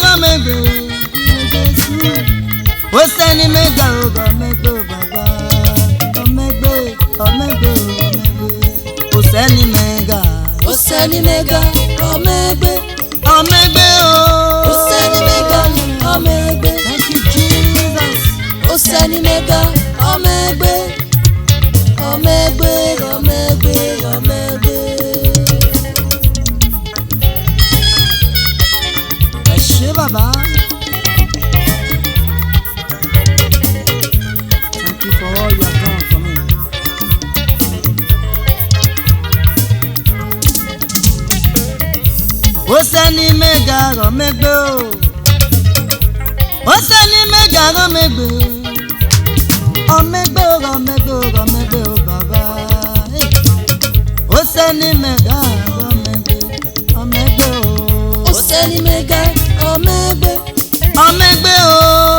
mega mega Oseni mega baba omegbe Oseni mega Oseni mega omegbe Oseni mega omegbe. Thank you Jesus. Oseni mega omegbe Baba. Thank you for all you have done for me. Oseni mega omegbe Oseni mega omegbe omegbe baba. Oseni mega omegbe Oseni mega omegbe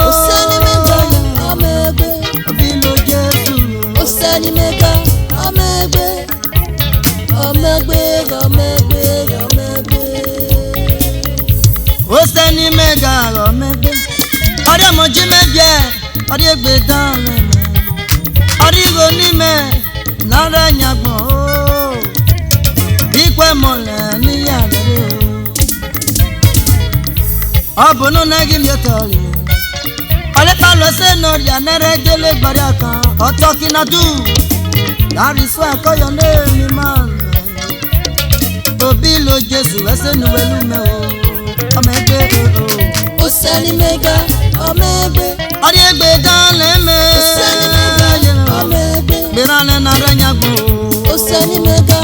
Oseni mega omegbe Obilo Jesu Oseni mega omegbe Oseni mega omegbe Ori moji meje ori egbe dan me ori roni me lara nyagbon o Ikwe mole ni ya lere o Obunu nagi mi otori Ole pa lo se no ya nere dele gbara kan otoki na du That is why I call your name man Obilo Jesu esenu welu me o Omegbe o Oseni mega omegbe Ori egbe dan le me Oseni mega omegbe Berane na ranyagbo Oseni mega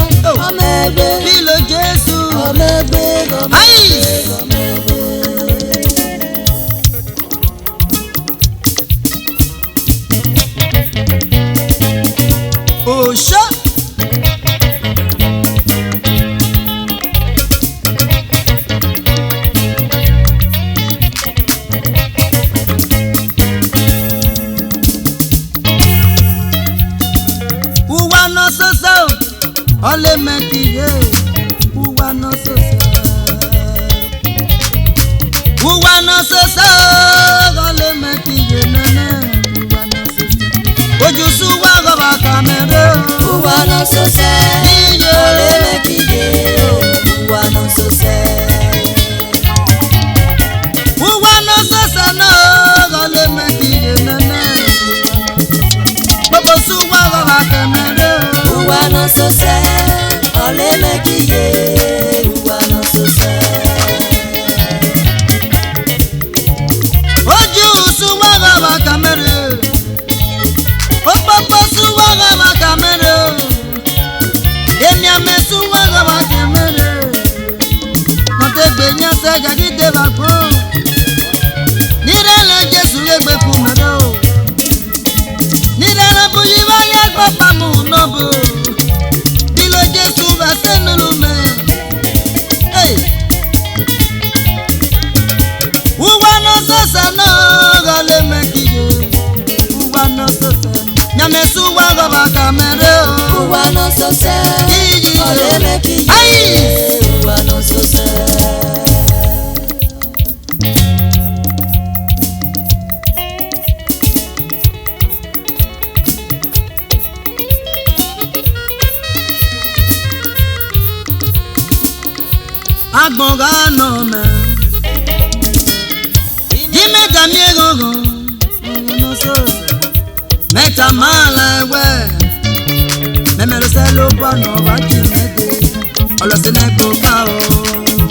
omegbe Bilo Jesu omegbe Osha Uwa no sosa Ole mekiye Uwa no sosa Ole mekiye nene Uwa no sosa Ojusu wa gaba kamere Uwa no sose ole mekiye Uwa no sose no Ole mekiye nene Bobo su wa gaba kamere Uwa no sose ole mekiye Uwa no sose Ojusu wa gaba kamere Bobo su wa gaba kamere Emi amesu wa gaba kamere Motegbe nyase jagide bagbo Nirele Jesu egbe kumero Nirele buyiwa ya papa mu nobo Bilo Jesu vasenu lume Hey Uwa no sosa no gale mekiye Uwa no sosa Nyamesu wa gaba kamere Uwa no sose ole mekiye Uwa no sose Agbonga no me Dime dami egogo No sosa Meta mala we Memelo se lo bono va chimede Olo se ne boka o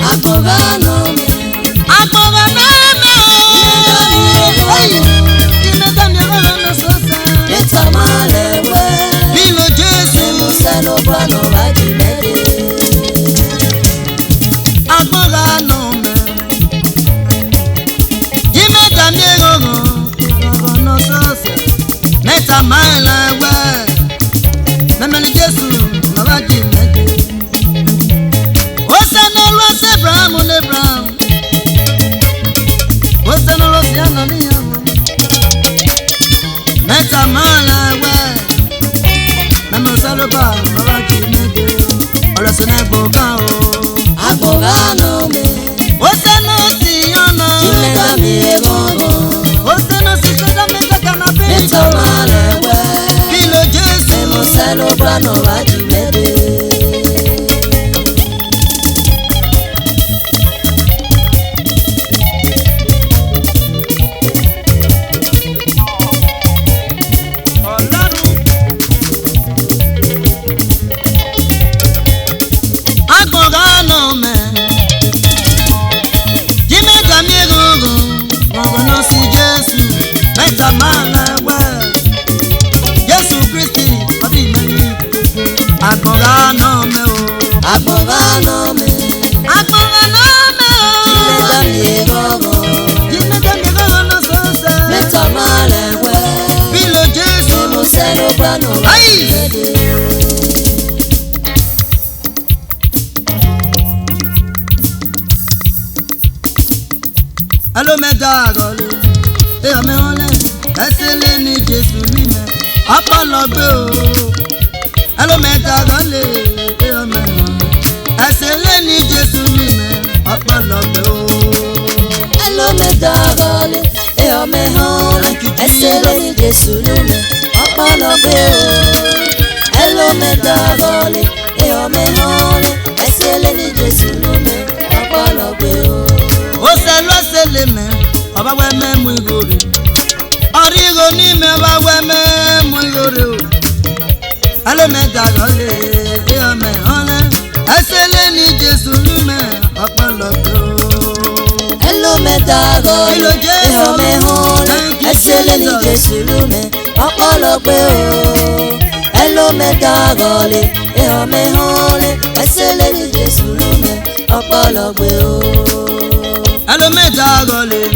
Agbonga no me Hey Dime dami egogo no sosa Meta malewe Bilo Jesu se lo bono va chimede Agbonga no me Dime dami egogo No sosa Meta mala we Memelo Jesu Baba chimede Osana lo se Abraham Osana lo se Ananias Meta mala we Memelo saloba Baba chimede Olo se ne boka o Agbonga no me Osana si ona no vajimede. Hello mẹ́ta gọlẹ, èèyàn mi wọlé, ẹsẹ̀ lé ní Jésù mímẹ́, ọpọlọgbẹ o. Hello mẹ́ta gọlẹ, èèyàn mi wọlé, ẹsẹ̀ lé ní Jésù mímẹ́, ọpọlọgbẹ o. Hello mẹ́ta gọlẹ, èèyàn mi wọlé, ẹsẹ̀ lé ní Jésù mímẹ́, ọpọlọgbẹ o. Hello mẹ́ta gọlẹ, èèyàn mi wọlé, ẹsẹ̀ lé ní Jésù mímẹ́, ọpọlọgbẹ o. Ose lose le me, ọba wẹ mẹ mu igore. Ọ̀rìgò ní mi ọba wẹ mẹ mu igore o. Ẹlẹ́mẹ̀ta lọ́lẹ̀ ẹ̀yọ̀mẹ̀ ọ̀lẹ́. Ẹsẹ̀ lé ní Jésù mímẹ́ ọ̀pọ̀lọpọ̀ o. Ẹlẹ́mẹ̀ta lọ́lẹ̀ ẹ̀yọ̀mẹ̀ ọ̀lẹ́. Ẹsẹ̀ lé ní Jésù mímẹ́ ọ̀pọ̀lọpọ̀ o. Ẹlẹ́mẹ̀ta lọ́lẹ̀ ẹ̀yọ̀mẹ̀ ọ̀lẹ́. Ẹsẹ̀ lé ní Jésù mímẹ́ ọ̀pọ̀lọpọ̀ o. Ẹlẹ́mẹ̀ta gọlẹ̀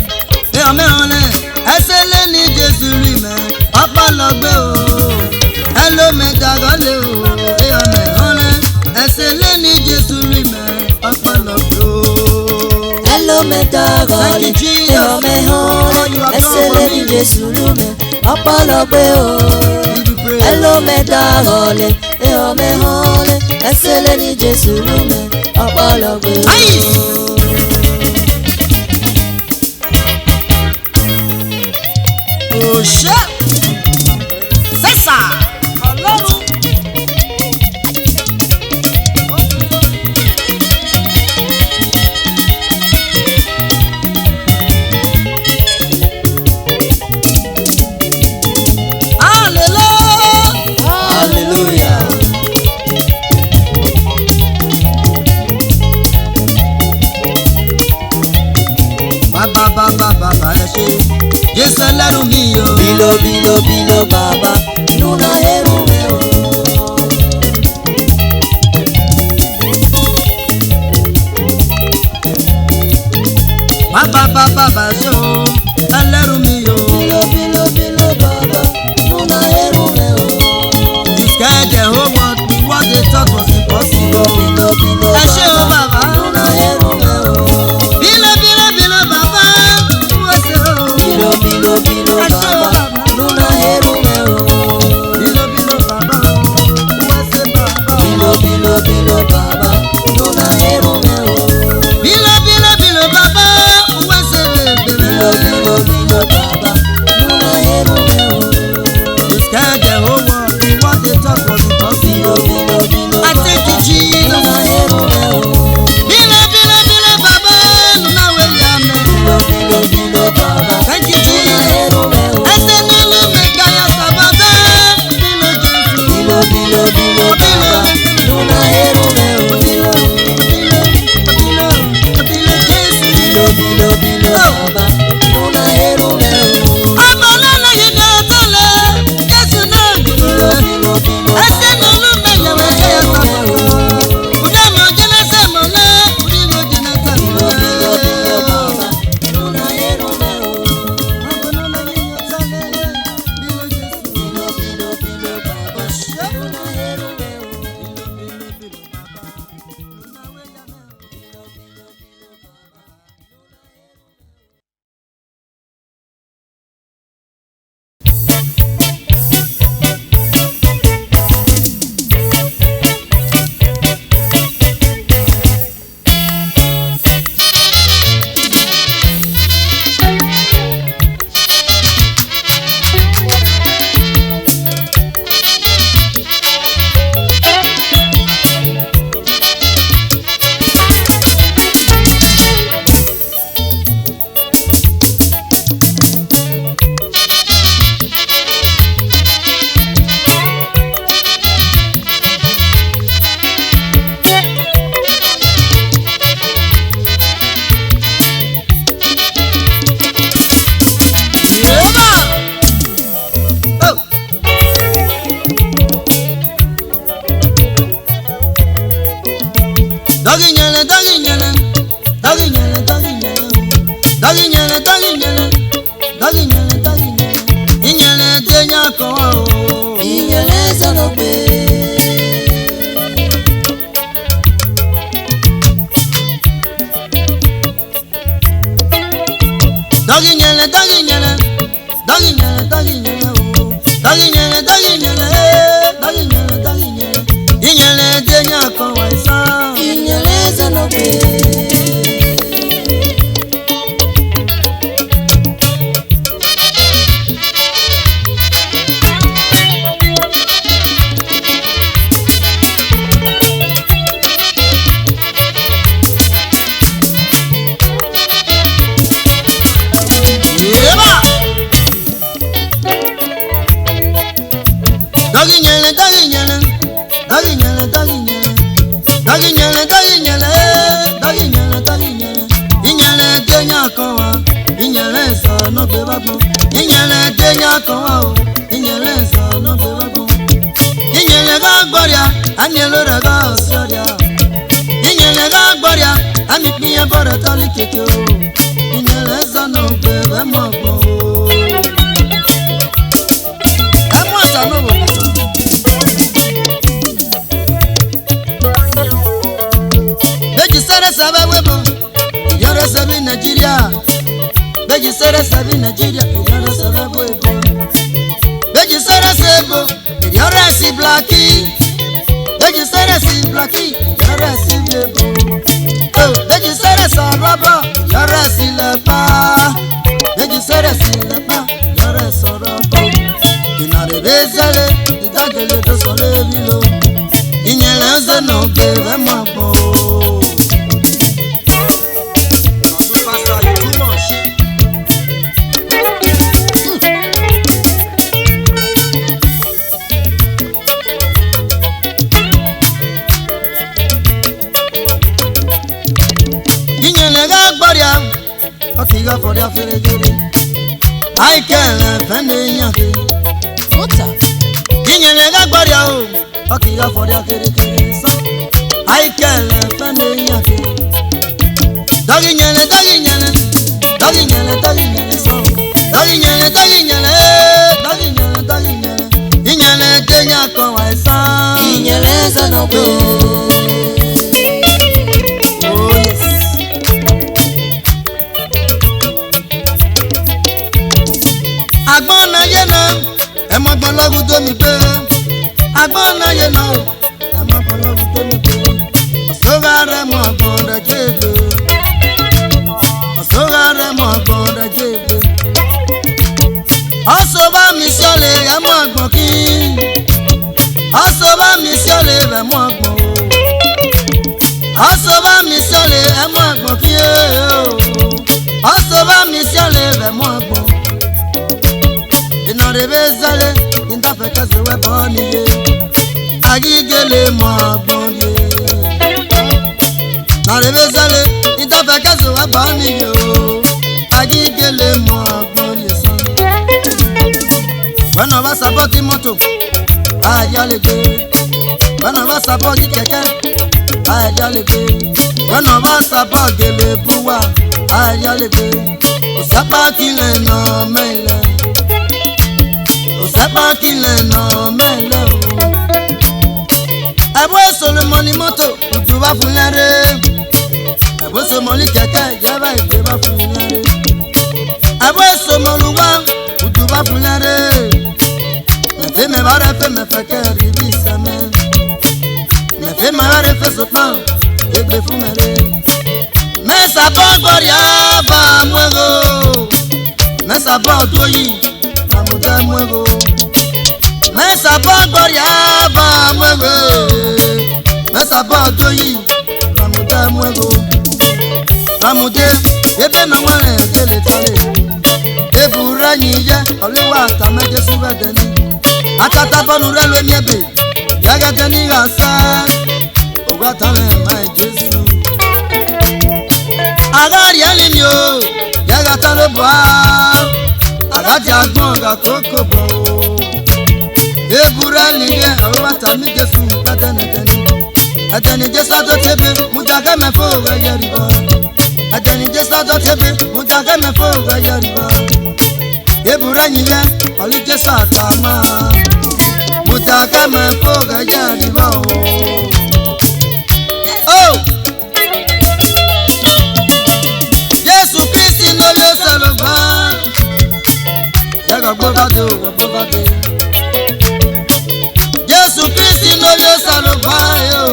èèyàn mẹ́rin ẹsẹ̀ lé ní Jésù rí mẹ́ ọpọlọgbẹ́ o. Ẹlẹ́mẹ̀ta gọlẹ̀ o èèyàn mẹ́rin ẹsẹ̀ lé ní Jésù rí mẹ́ ọpọlọgbẹ́ o. Ẹlẹ́mẹ̀ta gọlẹ̀ èèyàn mẹ́rin ẹsẹ̀ lé ní Jésù rí mẹ́ ọpọlọgbẹ́ o. Ẹlẹ́mẹ̀ta gọlẹ̀ èèyàn mẹ́rin ẹsẹ̀ lé ní Jésù rí mẹ́ ọpọlọgbẹ́ o. Òṣè sẹ́sà ọlọ́run. Hallelujah. Bàbá ẹ ṣé. Jésù ẹlẹ́rù mi o. Bilo bilo bilo baba nuna eru me o. Bàbá ṣé o ẹlẹ́rù mi o. Bilo bilo bilo baba nuna eru me o. You scared the whole world, what they thought was impossible. Bilo bilo Ẹ ṣé o bàbá. nuna eru me o. Bilo bàbá wọ́n ṣe o. Bilo bilo bilo Ẹ ṣé o baba bàbá. nuna eru me o. Bilo bàbá wọ́n ṣe bàbá. Bilo bilo bilo baba nuna eru me o. Bilo bàbá wọ́n ṣe Bilo bèbè. bilo bilo baba nuna eru me o. You scared the whole world, what they thought was Bilo impossible. bilo bilo I thank you, Jesus. nuna eru me o. Bilo bàbá nuna wẹ̀yà mẹ́. Bilo bilo bilo baba Thank you, nuna Jesus. eru me o. Ẹsẹ̀ nínú mi gaya sábàbá. Bilo Jésù. Bilo bilo bilo baba nuna eru me o. Bilo Jésù. Bilo bilo bilo baba nuna eru me o. Ọmọ ọlọ́lá yìí ni ọ̀tọ̀ lẹ, Jésù náà Bilo jùlọ. bilo bilo Ẹsẹ̀ no gbe. Doggy nyele, doggy nyele, doggy nyele, doggy nyele, oh. Doggy nyele, doggy nyele, doggy nyele, doggy nyele. Inyele denya ko waisa. Inyele ze no gbe. Doggy nyele, doggy nyele, doggy nyele, doggy nyele, doggy nyele, doggy nyele, doggy nyele, doggy nyele. Inyele denya kowa, inyele so no be bagbo. Inyele denya kowa o, inyele so no be bagbo. Inyele ga gboria, anielo ga osioria. Inyele ga gboria, ami piye bore toli keke o. Inyele so no be bagbo. Emo sa no bo. Sabe webo, yore sabi Nigeria. Beji sere sabi Nigeria, yore sabe webo. Beji sere sebo, yore si Blackie. Beji sere si Blackie, yore si webo. Oh, beji sere sa raba, yore si lepa. Beji sere si lepa, yore so raba. Inare bezale, idagele to sole vilo. Inyele ze no bebe mabo. Otiga for ya feregere I can fende yake Ota. Inyele ga gbaria o otiga for ya feregere so I can fende yake Doggy nyele doggy nyele doggy nyele doggy nyele so doggy nyele doggy nyele doggy nyele doggy nyele Inyele denya ko wa sa Inyele ze no gbe. Agbona ye na emo gbologu to mi pe Agbona ye na emo gbologu to mi pe Osogare mo agbon jebe Osogare mo agbon jebe Osoba mi sole emo agbon ki Osoba mi sole emo agbon Osoba mi sole emo agbon ki Osoba mi sole emo agbon Inaribezale, indafekase weboniye Agigele mabonye Naribezale, indafekase weboniye Agigele mabonye san When I was about the moto, ayalebe When I was about the keke, ayalebe When I was about the lebuwa, ayalebe Osapa kile no mele Osapa kile no mele o Ebo Solomoni moto utuba funere Ebo Solomoni keke yeba iteba funere Ebo Solomoluwa utuba funere Mefe me bare fe me feke ribisa me Mefe me bare fe sopa egbe fumere Mesa bongoria ba mwego Mesa bongoyi Amuda mwego Mesa bongoria ba mwego Mesa bongoyi Amuda mwego Amude ebe na nwere gele tale Ebura nyije oliwa tameje subedeni Akata bonu relo nyebe Yagate ni gasa Ogwatale mai Jesu Agari elimi o Yagata lo boa Agati agbonga koko bo Ebura nyije oliwa tameje Jesu Adeni Jesu ato tebe Mutake mefo yeriba Adeni Jesu ato tebe Mutake mefo yeriba Ebura nyije oli Jesu atama Muta kama foga jadi bao. Oh, Yesu Kristi no le salva. Jaga bovado, bovado. Yesu Kristi no le salva yo.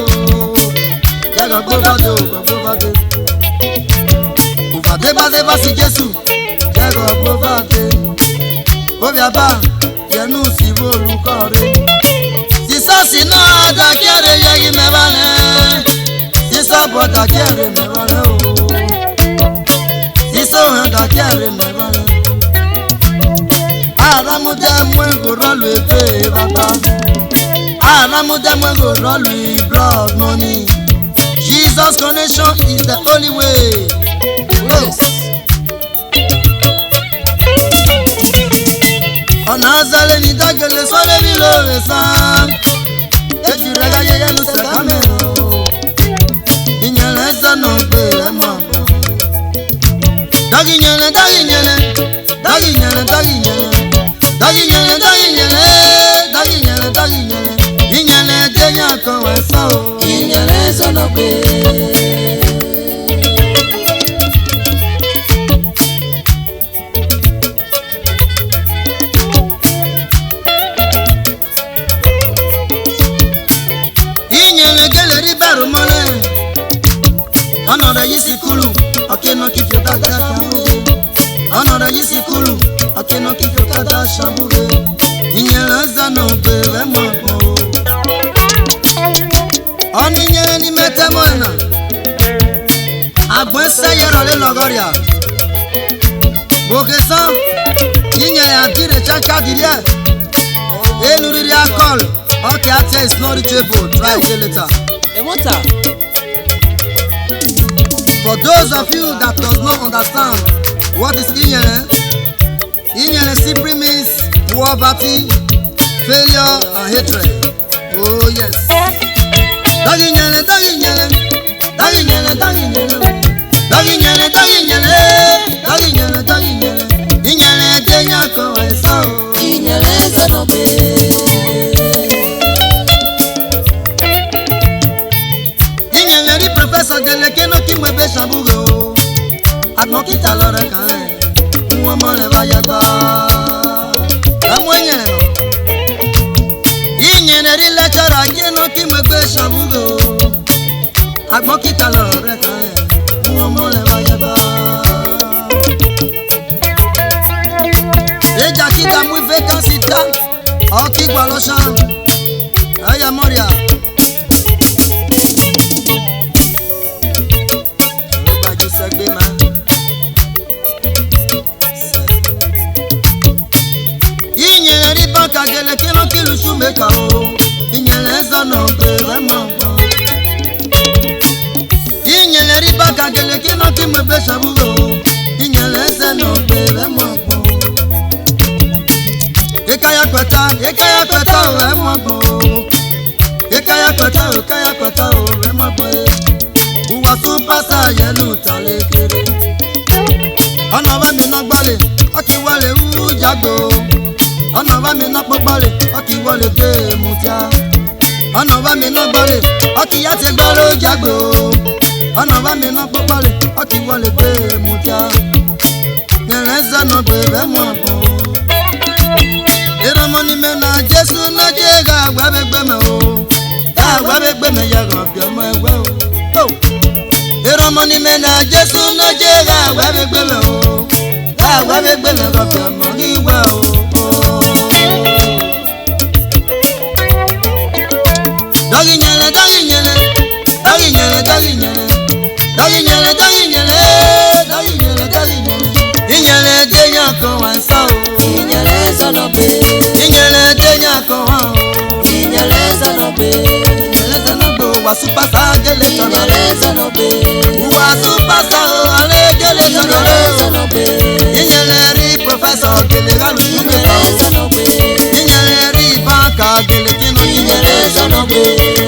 Jaga bovado, bovado. Uvade base basi Yesu. Jaga bovado. Obiaba yenu si bolu kore. Sisa sino da kere yegi mebale. Sisa bota kere mebale o. Sisa da kere mebale. Aramude mwengo rolu epe baba. Aramude mwengo rolu blood money. Jesus connection is the only way. Yes. Onazale ni dagele sole bilore sam. Ejurega yeye no se kamero. Inyele zano pe mo. Dagi nyele, dagi nyele. Dagi nyele, dagi nyele. Dagi nyele, dagi nyele. Dagi nyele, dagi nyele. Inyele denya ko wesa o. Inyele zano pe. Another yisikulu, okay no keep your dada shabuge. Another yisikulu, okay no keep your dada shabuge. Inyelaza no bebe mwapo. Oninyele ni metemona. Abwense yerole logoria. Bokesa, inyele adire chaka dirie. Enuriri akol. Okay, I tell it's not reachable. Try again later. For those of you that does not understand what is Inyele, Inyele simply means poverty, failure and hatred. Oh yes. Daginyele, daginyele, daginyele, daginyele, daginyele, daginyele, daginyele, daginyele. Inyele denya ko esa o. Inyele zanobe. Inyele di professor Deleke no kimwebe shabugo. Admokita lore kane. Mwa le bayagba. Amwenye. Inyele di lecturer keno kimwebe shabugo. Admokita lore kane. Mwa le bayagba. Eja kita mwi vacancy ta. Oki gwaloshan. Aya moria. Inyele riba kagele kino kilu shumeka o. Inyele zano bebe mwango. Inyele riba kagele kino kimwebe shabugo. Inyele zano bebe mwango. Ekaya kweta o e mwango. Ekaya kweta o e mwango. Uwa supasa yenu talekere. Ọ̀nà bá mi ná gbálẹ̀, ọkì wọlé wú jágbó. Ọ̀nà bá mi ná pọ́pálẹ̀, ọkì wọlé dé mùtíá. Ọ̀nà bá mi ná gbálẹ̀, ọkì yá ti gbọ́ ló jágbó. Ọ̀nà bá mi ná pọ́pálẹ̀, ọkì wọlé dé mùtíá. Yẹ̀rẹ̀ sẹ́nu bẹ̀rẹ̀ mọ̀ bọ̀. Ìrọ̀mọ́ ni mẹ́na Jésù náà jẹ́ ká àgbàgbẹ́gbẹ́ mẹ́ o. Ká àgbàgbẹ́gbẹ́ mẹ́ yàgò bí ọmọ ẹgbẹ́ o. Ìrọ̀mọ́ ni mẹ́na Jésù náà jẹ́ ká àgbàgbẹ́gbẹ́ mẹ́ o. Ká àgbàgbẹ́gbẹ́ mẹ́ kọ́ bí ọmọ ìwà o. Dọ́gì nyẹlẹ, dọ́gì nyẹlẹ, dọ́gì nyẹlẹ, dọ́gì nyẹlẹ, dọ́gì nyẹlẹ, dọ́gì nyẹlẹ, dọ́gì nyẹlẹ, dọ́gì nyẹlẹ. Ìnyẹlẹ dẹ́yà kan wá sá o. Inyele zanobe. Ìnyẹlẹ dẹ́yà kan wá o. Inyele zanobe. Ìnyẹlẹ zanobe wà súpàsá gẹ́lẹ́ sọ̀rọ̀. Inyele zanobe. Wà súpàsá o, alẹ́ gẹ́lẹ́ sọ̀rọ̀. Inyele zanobe. Ìnyẹlẹ rí pòfẹ́sọ̀ gẹ́lẹ́ lálù súnmẹ́ Inyele kan. zanobe. Ìnyẹlẹ rí báńkà gẹ́lẹ́ kínú Inyele zanobe.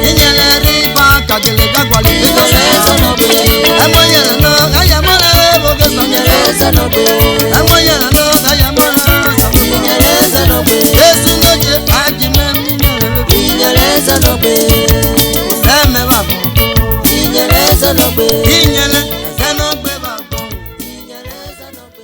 Ìnyẹlẹ rí báńkà gẹ́lẹ́ gbàgbọ́lì Inyele zanobe. ẹ̀wọ̀n yẹn lọ ẹ̀yà mọ́lẹ̀ oge Inyele sọ̀yẹ̀. zanobe. ẹ̀wọ̀n yẹn lọ ẹ̀yà mọ́lẹ̀ sọ̀yẹ̀. Inyele zanobe. Jésù ló jẹ́ kájí mẹ́rin nílẹ̀ lóbi. zanogbe Eme babo Inyere zanogbe Inyele Zanogbe babo Inyere zanogbe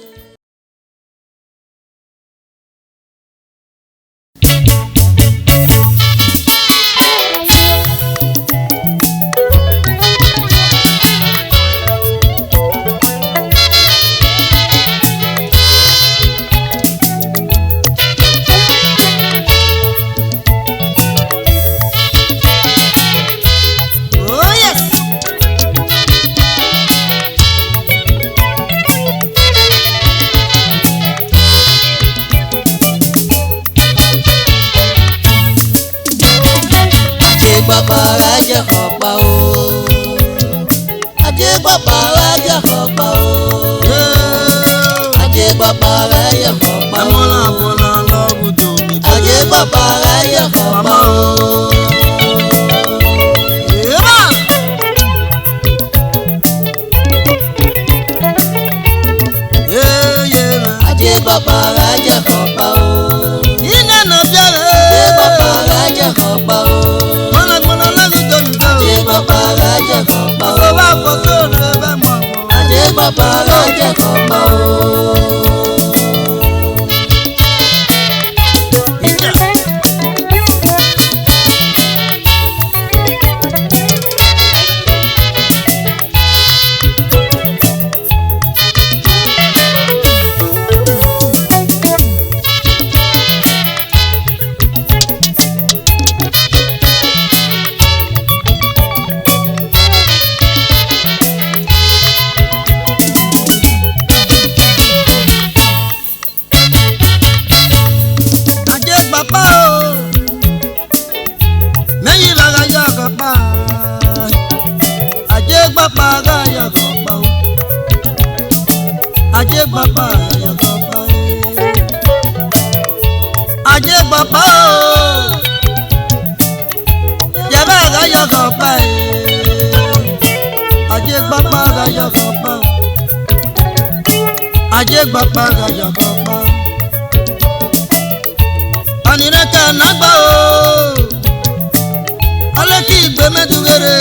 Oh yes Ajegbabara jẹ́ ọ̀pá o Ajegbabara jẹ́ ọ̀pá o Ajegbabara jẹ́ ọ̀pá o Amola bola lobudo mi Ajegbabara jẹ́ ọ̀pá o Eba Yema Ajegbabara jẹ́ ọ̀pá o Ina no biare Ajegbabara jẹ́ ọ̀pá o Mola bola lobudo mi Ajegbabara jẹ́ ọ̀pá o So ba foto re be mo Ajegbabara jẹ́ ọ̀pá o. Ija Aje papa o Meyi la ga ya papa Aje papa ga ya papa o Aje papa ya papa Aje papa o Ya ba ga ya papa Aje papa ga ya papa Aje papa ga ya papa Anireka nagba o Aleki igbe medugere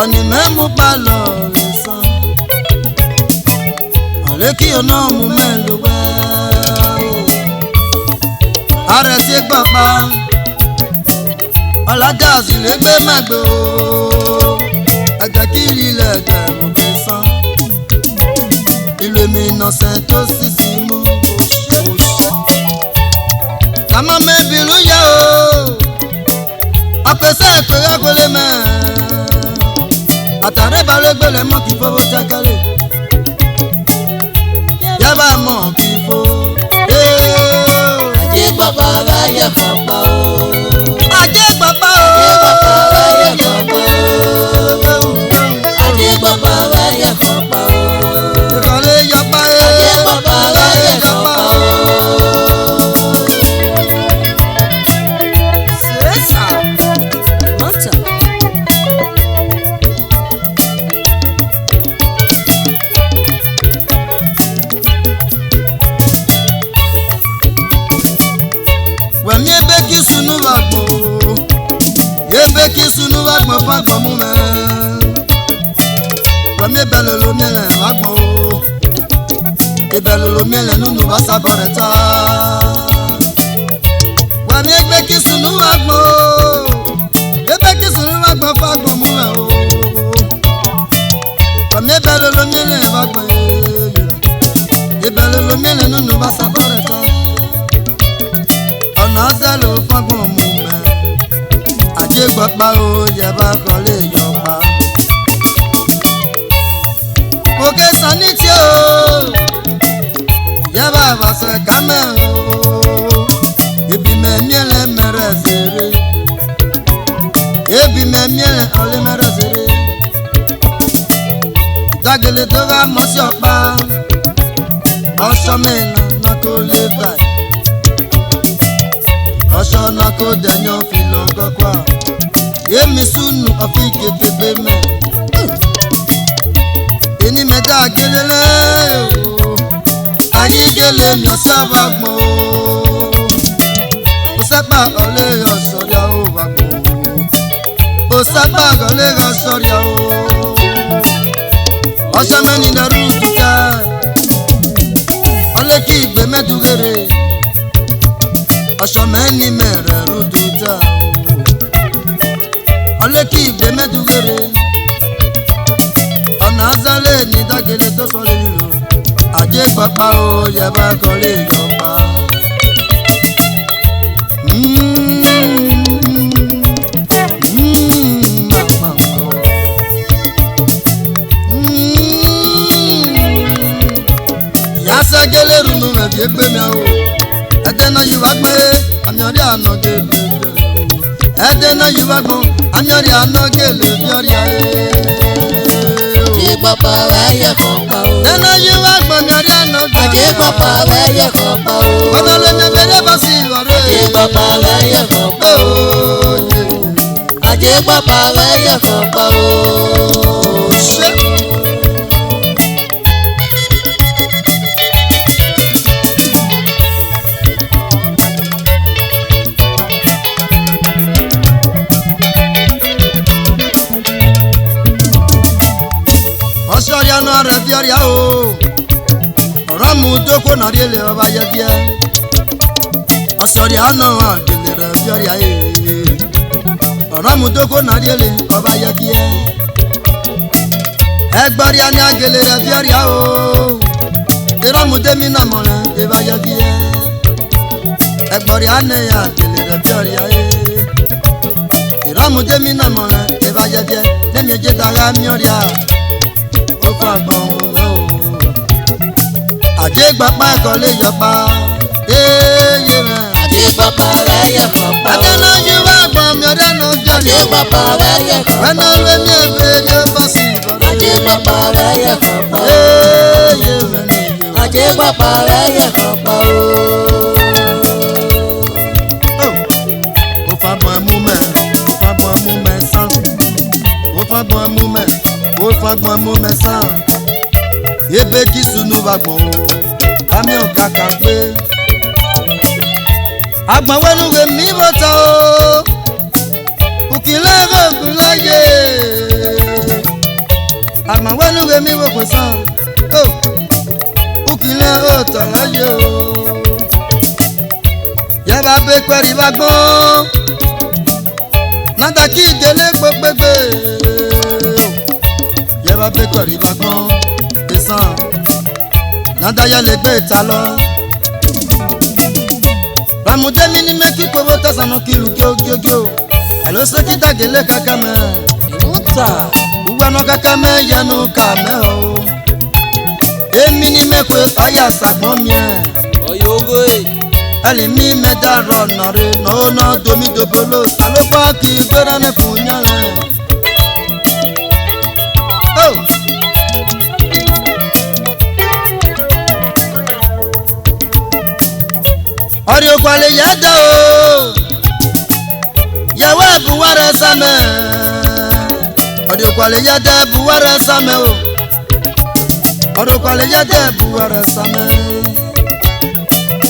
Oni memu palo resan Aleki ona mu meluwe Are ti gbapa Olaja zilegbe magbo Aja kiri lege mo kesan Ilu mi innocent to sisi mu Kama mebiru ya o Apese to ya gole me Atare balegbele mo ki fo takale Ya ba mo ki fo Ajegbabara jẹ́ ọ̀pá o Aje papa o Ajegbabara jẹ́ ọ̀pá o Ajegbabara jẹ́ ọ̀pá o Kale ya pa Ajegbabara jẹ́ ọ̀pá o. Sesa Mọ́tò. Wemi ebe ki sunu bagbo Ebe ki sunu bagbo fagbo mu me Wemi ebe lolo miele bagbo Ebe lolo miele nunu basa boreta Wemi ebe ki sunu bagbo Ebe ki sunu bagbo fagbo mu me o Wemi ebe lolo miele bagbo Ebe lolo miele nunu basa boreta Ọ̀nà zẹ́lò fọ́gbọ̀n mú mẹ́ Àjẹgbọ́pá o yẹ bá kọ́lé yọpa Òkè sani tí o yẹ bá bàṣẹ kámẹ́ o Ebi mẹ́miẹ́lẹ́ mẹ́rẹ̀ zèrè Ebi mẹ́miẹ́lẹ́ ọ̀lẹ́ mẹ́rẹ̀ zèrè Dagele tó bá mọ́ sí ọ̀pá Ọ̀ṣọ́ mẹ́rin náà kò lè báyìí Ọ̀ṣọ́ náà kò dẹ̀yàn fi lọ gọ́kwá Yémi súnù ọ̀fi kékeré mẹ́ Ẹni mẹ́ta gélélé o Ayígélé mi ọ̀sábà gbọ́n o Ó sẹ́pà ọ̀lẹ́ ọ̀ṣọ́ sábà gọlé ga sọrí o ọsẹ mẹni dẹrù tuta ọlẹ kí ìgbé mẹdùgẹrẹ ọsẹ mẹni mẹrẹ rú tuta ọlẹ kí ìgbé mẹdùgẹrẹ ọ̀nà azalẹ ní dágẹlẹ tó sọ lè lò àjẹ pápá o yaba gọlé yọpa. Yasagele runu me bi egbe mi o edena yiwa gbe anyori anogele edena yiwa gbo anyori anogele bi ori aye Aje papa wa ye kopa o edena yiwa gbo anyori anogele Aje papa wa ye kopa o Odole me bere basi ore Aje papa wa ye kopa o Aje papa wa ye kopa o Osoria no arabiaria o Ramu doko na riele oba yebie Osoria no agele rabiaria e Ramu doko na riele oba yebie Egbaria ni agele rabiaria o Ramu demi na mole eba yebie Egbaria ne agele rabiaria e Ramu demi na mole eba yebie Nemi jeta mioria Aje gbapa kole yopa ye me Aje papa wa ye kopa o Adana yiwa gba mi ore no jani Aje papa wa ye kopa Ena we mi ebe je basi Aje papa wa ye kopa o ye me Aje papa wa ye kopa o O fa gbon mu me san O fa gbon mu me san Ebe kisunu wa gbon Ami o kaka gbe Agbon wenu we mi bota o Ukile go ye Agbon wenu we mi wo san Oh Ukile go to ye o Yaba be kweri wa gbon Nada ki gele gbogbe Yaba be kweri wa gbon Esan Nada ya le gbe ta lo Ramude mi ni meki povo tasano kilu gyo Elo se kita gele kakame Inuta Uwano kakame yanu kame o Emi ni mekwe faya sagbon mie Oyogo e Eli mi me daro nore No no domi dobolo Talo pa ki gbera ne funyale Oh Ori okwale yada o Yawe buware same Ori okwale yada buware same o Ori okwale yada buware same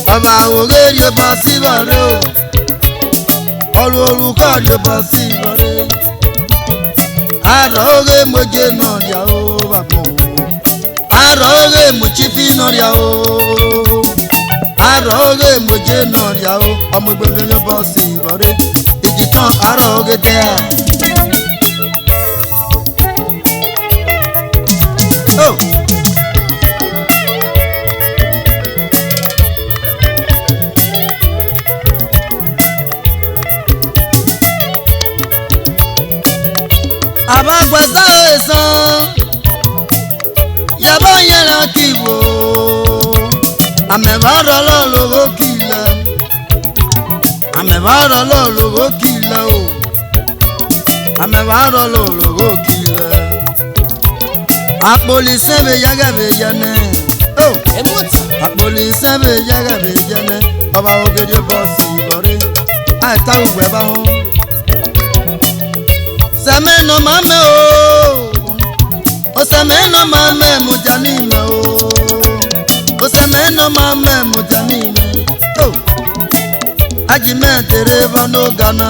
Aba oge yo basi bare o Olu oruko yo basi bare Ara oge moje no ria o babon Ara oge mochifi no ria o Ara oge moje no ria o Ọmọ gbembe yo basi bare Igi tan ara oge te a Oh Abagbasa esan Yaba yẹra kiwo Amẹ̀bárọ̀ lọ́lọ́wọ́ kìlẹ̀ Amẹ̀bárọ̀ lọ́lọ́wọ́ kìlẹ̀ o Amẹ̀bárọ̀ lọ́lọ́wọ́ kìlẹ̀ Apoli sẹ́bẹ̀ yẹ́gẹ̀bẹ̀ yẹnẹ́ Emuta Apoli sẹ́bẹ̀ yẹ́gẹ̀bẹ̀ yẹnẹ́ Ọba ogede bọ́ọ̀sì ìbọ̀rẹ́ Àìta gbogbo ẹ̀ bá wọn Sẹ́mẹ́ nọ máa mẹ́ o Osẹ́mẹ́ nọ máa mẹ́ mo jà ní ìmẹ́ o Osẹ́mẹ́ nọ máa mẹ́ mo jà ní ìmẹ́ Ajimẹ́ tèrè bọ́ ní Ghana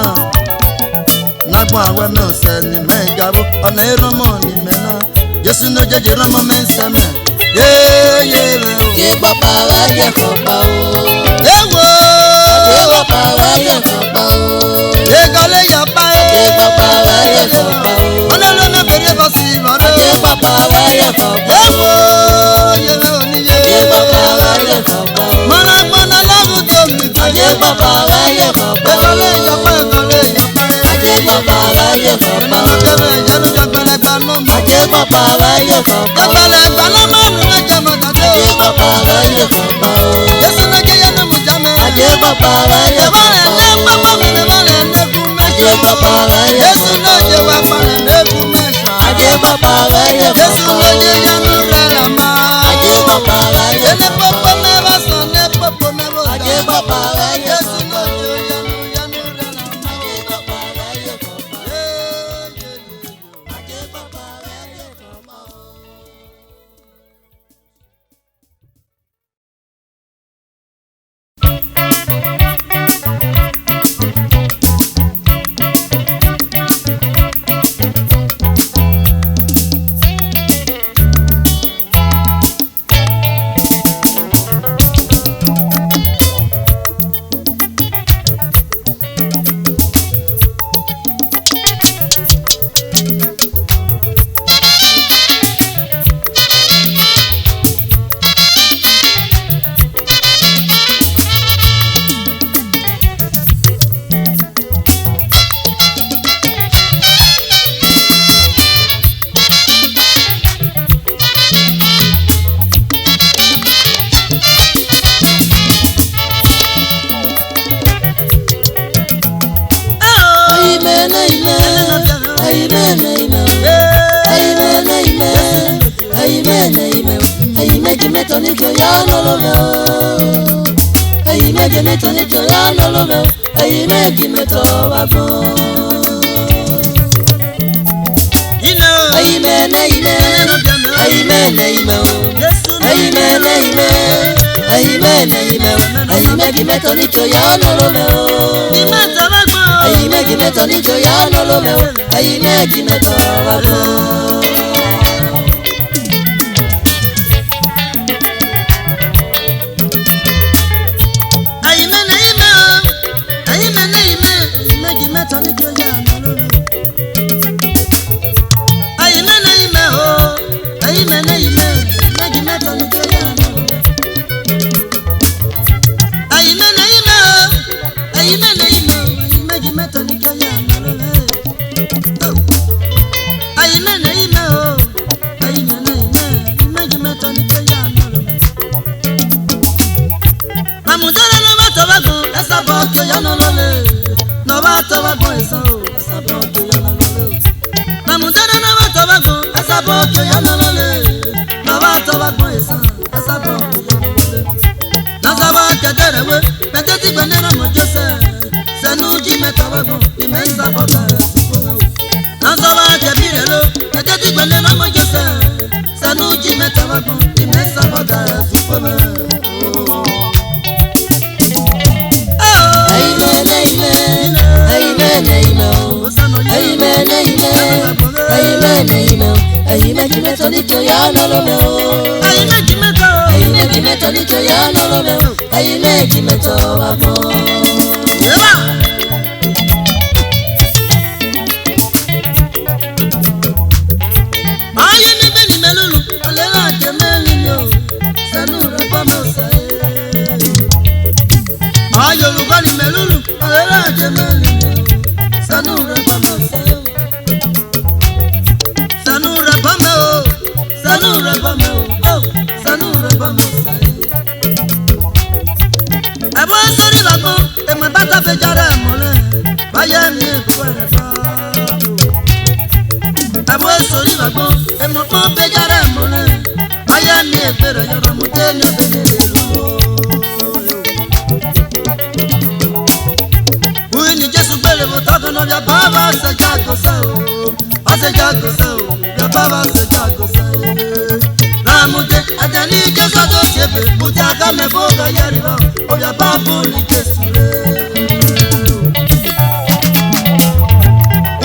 Nagbo awe me ose ni me gabo ona eromo ni me na Jesu no jeje romo me nseme ye me o ye papa wa ye papa o ewo ye papa wa ye papa o ye gole ya pa ye papa wa ye papa o ona lo na bere bo si mare ye papa wa ye papa ewo ye me oni ye papa wa ye papa o mana mana la bu to mi ye papa wa ye papa o gole ya pa ye papa wa ye papa o janu jagbele gba no mo ye papa wa ye papa o jagbele gba no mo nu na jamo gade ye papa wa ye papa o Jesu na je ya no mo jame ye papa wa ye papa o ne papa mi ne vale ne ku me ye papa wa ye Jesu na je wa pa ne ku me ye papa wa ye Jesu papa na o je ya no re la ma ye papa wa ye ne papa me va so ne papa me bo ye papa wa ye Jesu papa na o je ya no re la ma ye papa wa ye papa o ye papa wa ye papa o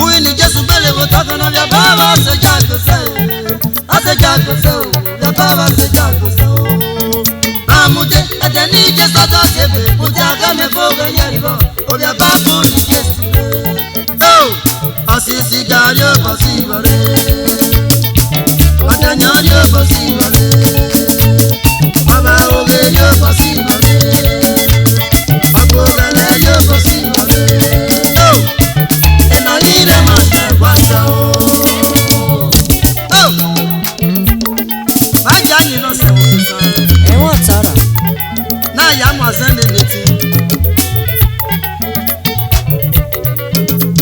jago so, ya baba se jago so. Amute, ateni je soto sebe, mutaka me boga yaribo, obya babu ni Jesu. Oh, asisi gario posibare, atanyario posibare, baba oge yo posibare, agogale yo posibare. Oh, eno ire mashe wasa oh. Ni no se wo sa e won tara na ya mo san le leti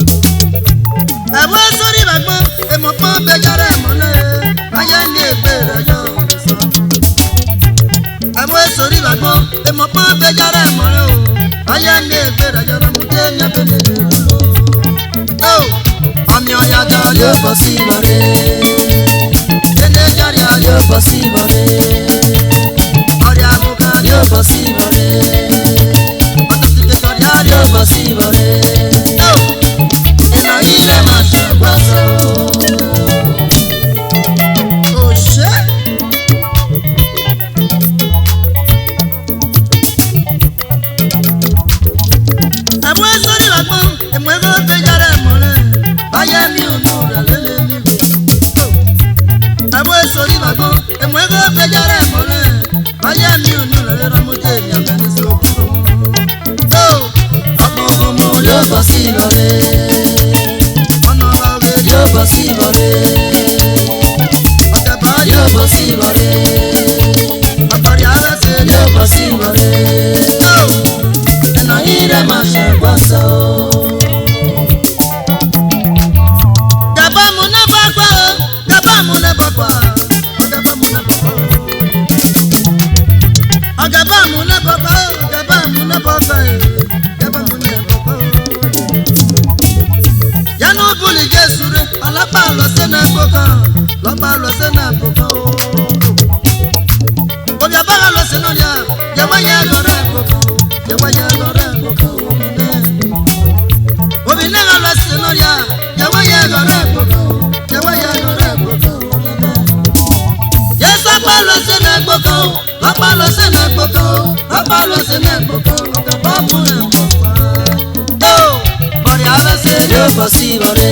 e wo sori bagbo e mo pon be jare mo le aye ni egbe re yo so e wo sori bagbo e mo pon be jare mo le o aye ni egbe re yo mo de mi abele oh ami oya jo yo possible yo possible ori amuka yo possible yo possible oh ena ile ma se waso oh she abo sori lagbo emwego be jare mole aye mi unu lele mi abo sori lagbo emwego be jare mole aye mi unu lele ramote mi amene so oh apo mo yo possible ono bawe yo possible otaba yo possible akori ala se yo possible oh ena ile ma se waso gaba mu na bagba gaba mu na bagba gaba mu na bagba gaba mu na bagba gaba mu na bagba gaba mu na bagba ya no buli Jesu re alapa lo se na gboka lo ba lo se na gboka o ya ba lo se no ya ya wa ya lo re gboka ya wa ya lo re gboka o bi na lo se no ya ya wa ya lo re gboka ya wa ya lo re gboka yes apa lo se na gboka apa lo se na gboka apa lo se na gboka o ka ba mu na gboka oh bari ala se yo possible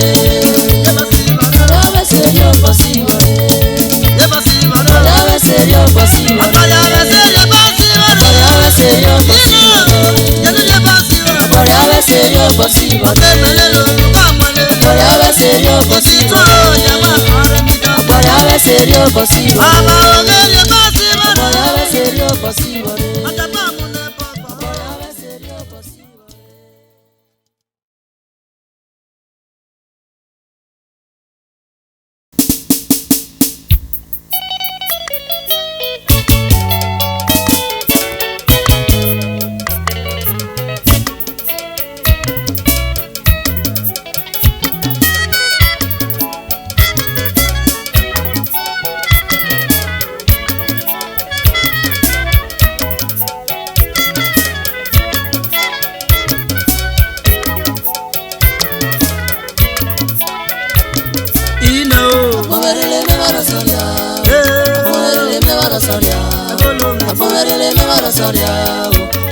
ya ba si ba debe ser yo possible ya ba si ba debe ser yo possible apa ya ba se ya ba si ba debe ser yo possible ya no ya ba si ba debe ser yo possible tele lo ba mole debe ser yo si to possible ya ba ara mi da debe ser yo possible aba o ge ya ba si ba debe ser yo possible ata ba mu na papa debe ser yo possible Apomerele me va a soria, apomerele me va a soria, apomerele me va a soria,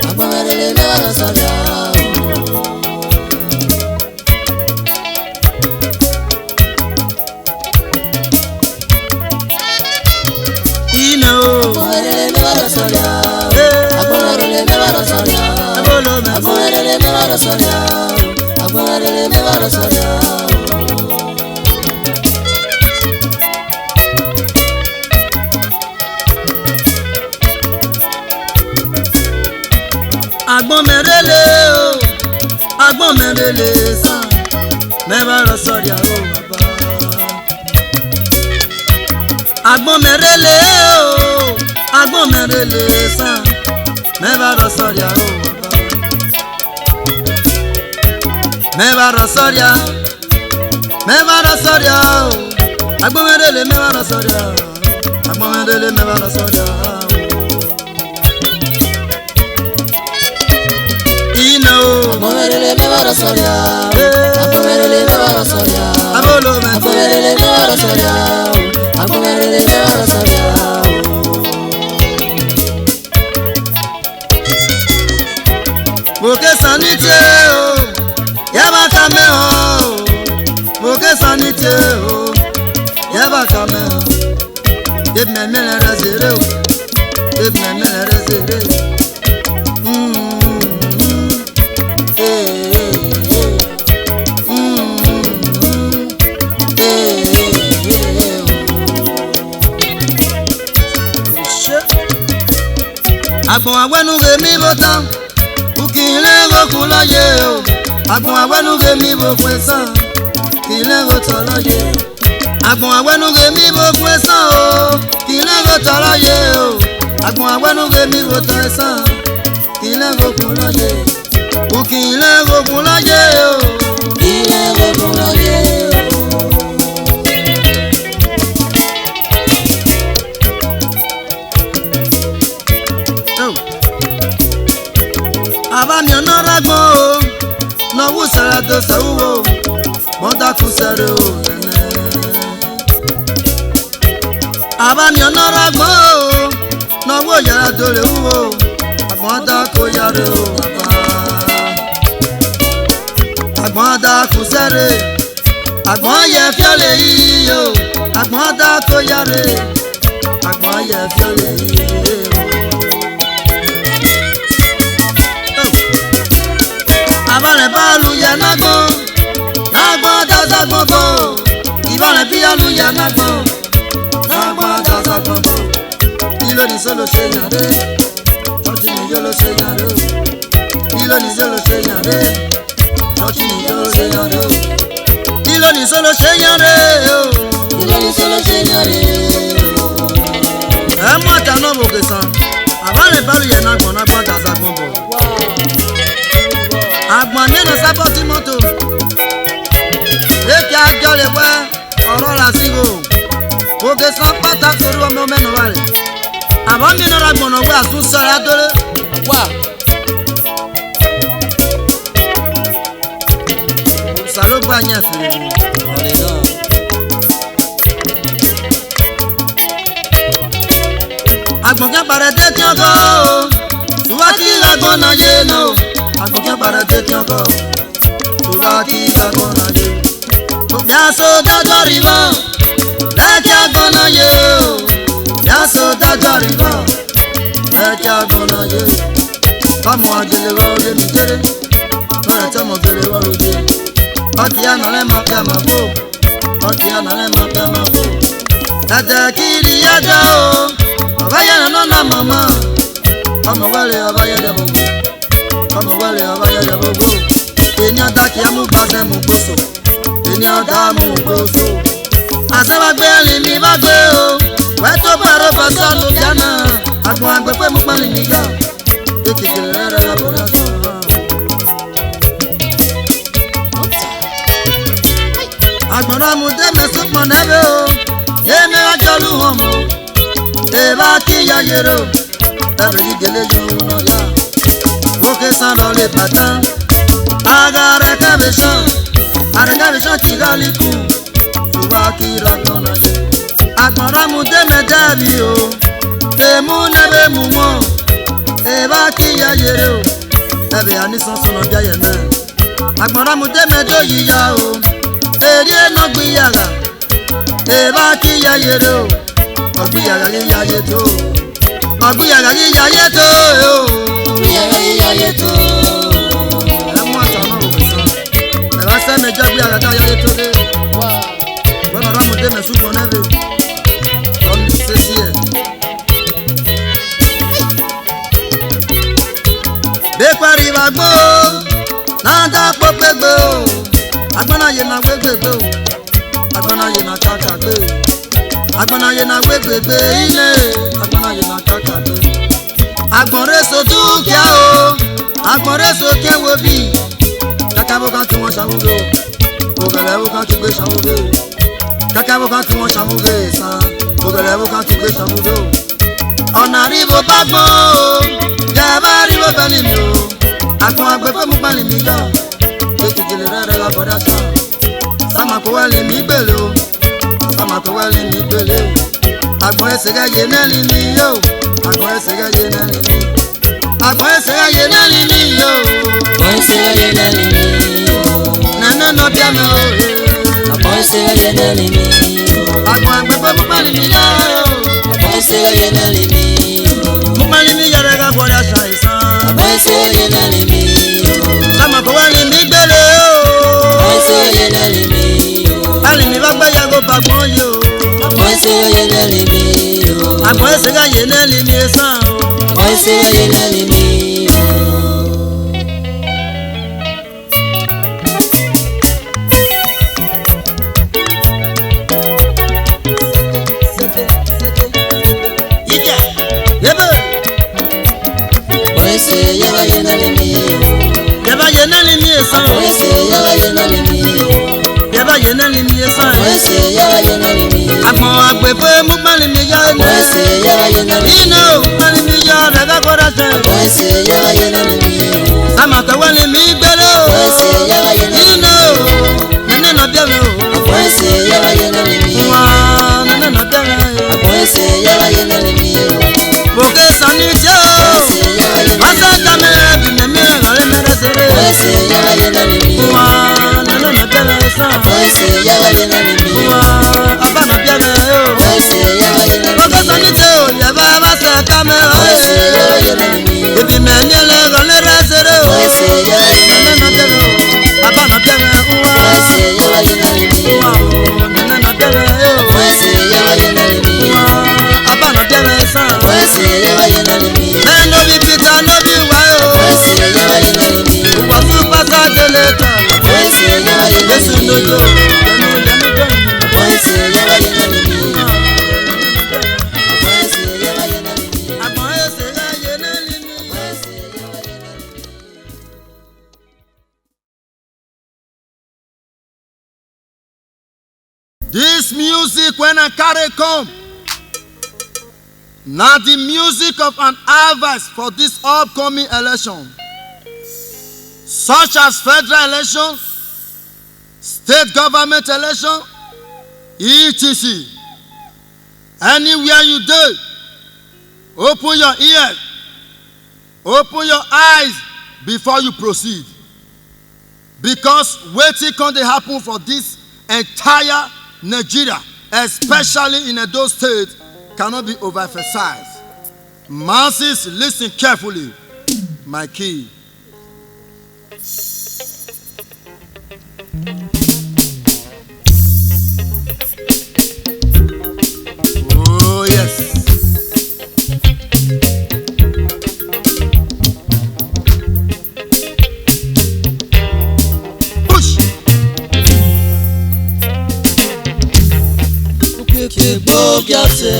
apomerele me va a soria. Apomerele me va a soria, apomerele me va a soria, apomerele me va a soria, apomerele me va a soria. Agbon merele o agbon merele san me ba ro sori o baba agbon merele o agbon merele san me ba ro sori o baba me ba ro sori o agbon merele me ba ro sori o agbon merele me ba ro sori o Apomerele me va a soria, apomerele me va a soria, abolo me apomerele me va a soria, apomerele ya sabia Boke sanite o Yaba kame o Boke sanite o Yaba kame o Dib me mele razere o Dib me mele razere Agbon awenu ge mi bota Ukile go kulaye o Agbon awenu ge mi bo kwesan Kile go tolaye Agbon awenu ge mi bo kwesan o Kile go tolaye o Agbon awenu ge mi bo kwesan Kile go kulaye Ukile go kulaye o Kile go kulaye Aba mi onora gbon o no wu sara do sawo mo da ku sare o Aba mi onora gbon o no wu yara do le wo agbon da ko yare o agbon da ku sare agbon ye fiole yi o agbon da ko yare agbon ye fiole yi Abale balu ya nagbon dazagbon bo Ibale bialu ya nagbon dazagbon bo Ilo ni solo se yare Chochi ni yolo se yare Ilo ni solo se yare Chochi ni yolo se yare Ilo ni solo se yare Ilo ni solo se yare Emo atano bo kesan Abale balu ya nagbon dazagbon bo Agbon mi no saboti moto Eki ajo le we oro la sigo Oge san pata toru omo menu wale Abo mi no ragbon no we asun so ya dole Wa Salo gba yan fi Ole no Agbon kan pare de ti ogo Tuwa ki agbon na ye no Agbon kan pare de ti ogo Tuwa ki agbon na ye Yaso dajo rivo Leki agbon na ye Yaso dajo rivo Leki agbon na ye Kamo agele wa ore mi jere Ore te mo gele wa oje Oti anale ma pia ma fo Oti anale ma pia ma fo Ete kiri yaga o Baba yana no na mama Omo wale baba yana bogo Omo wale baba yana bogo Eni ada ki amu gbase mu gboso Eni ada mu gboso Asewa gbe rin mi ba gbe o We to paro basa lo yana Agbon agbe pe mu pali mi ya Ekekere rere la bora so Agbon ramu de me supo nebe o Eme ajolu homo Eba ki ya yero Ebe igele yo no ya Woke san lo le patan Agare kabeshan Aregabeshan ki galiku Tuwa ki ragona ye Agbon ramu de me debi o Emu nebe mu mo Eba ki ya yero Ebe anisan sono bia ye na Agbon ramu de me do yiya o Eri eno gbiyaga Eba ki ya yero Ogbiyaga yiya ye to Ogbiyaga yiya ye to Ogbiyaga yiya ye to Emo atana ogusan Eba se me jogbiyaga ta ya ye to de Bueno ramu de me supo nebe Don sesi e Be pari bagbo Nada popegbe o Agbana ye na gbegbe o Agbana ye na kakagbe Agbana ye na gbegbe ile Agbana ye na kakagbe Agbon reso dukia o Agbon reso kenwo bi Kaka bo kan ki won sawuge o Ogele bo kan ki gbe sawuge o Kaka bo kan ki won sawuge san Ogele bo kan ki gbe sawuge o Ona ribo bagbon o Jaba ribo bani mi o Agbon agbe pe mu bani mi yo Ekijele rere la boda sa Sama ko wale mi gbele o Sama ko wale mi gbele Agbon esega ye nani ni yo. Agbon esega ye nani ni. Agbon esega ye nani ni yo. Agbon esega ye nani ni yo. Nana no bia me o. Agbon esega ye nani ni yo. Agbon agbepo mumani mi yo. Agbon esega ye nani ni yo. Mumani mi yere ga gbora ṣàìsàn. Agbon esega ye nani ni yo. Sama ko wani mi gbele o. Agbon esega ye nani ni yo. Ali mi ba gba ya go bagbon yo. Agbon esega ye nani ni yo. Agbon esega ye nani mi san o. Agbon esega ye nani ni yo. Agbon agbepo mumani mi yo ne. Ino mumani mi yo ne ga gbora ṣe. Sama ko wani mi gbele o. Ino nana no bia me o. Wa nana no bia me o. Boke sanite o. Masa kame bi me mi ngale mere sere. Wa nana no bia me sa. Wa aba no bia me o. Boke sanite o ya ba sa kame o. Ebi me ni le ngale re sere o. Nana no bia me o. Aba no bia me o. Wa nana no bia me o. Aba no bia me sa. No be Peter, no be why oh. What super satellite? Yes, no go. This music when I carry come. Now the music of an harvest for this upcoming election, such as federal election, state government election, etc. Anywhere you do, open your ears, open your eyes before you proceed. Because waiting can happen for this entire Nigeria, especially in Edo State, cannot be overemphasized. Masses, listen carefully. My key. Oh, yes. Push. Okeke gbogiase.